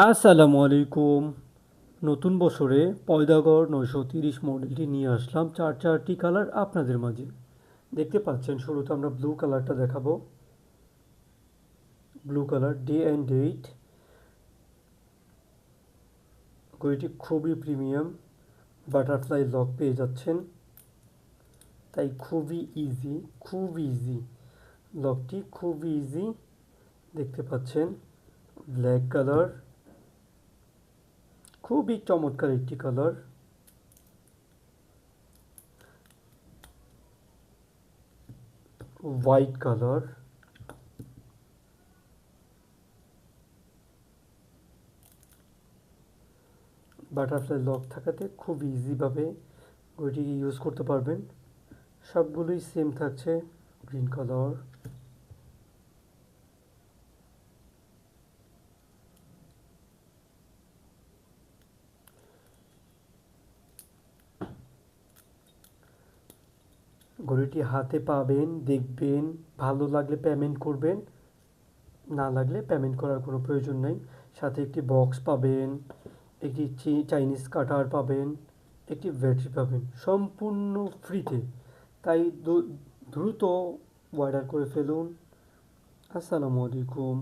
আসসালামু আলাইকুম। নতুন বছরে পয়দাগর 930 মডেলটি নিয়ে আসলাম চারটি কালার আপনাদের মাঝে। দেখতে পাচ্ছেন শুরুতে আমরা ব্লু কালারটা দেখাবো। Blue colour day and date. ঘড়িটি খুবই প্রিমিয়াম, বাটারফ্লাই লক পেয়ে যাচ্ছেন, তাই খুব ইজি লকটি খুব ইজি। দেখতে পাচ্ছেন ব্ল্যাক কালার, খুবই চমৎকার একটি colour. White colour, butterfly lock থাকাতে খুব ইজিভাবে ঘড়িটিকে ইউজ করতে পারবেন। সবগুলোই সেম থাকছে, গ্রিন কালার। ঘড়িটি হাতে পাবেন, দেখবেন, ভালো লাগলে পেমেন্ট করবেন, না লাগলে পেমেন্ট করার কোনো প্রয়োজন নেই। সাথে একটি বক্স পাবেন, একটি চাইনিজ কাটার পাবেন, একটি ব্যাটারি পাবেন সম্পূর্ণ ফ্রিতে। তাই দ্রুত অর্ডার করে ফেলুন। আসসালামু আলাইকুম।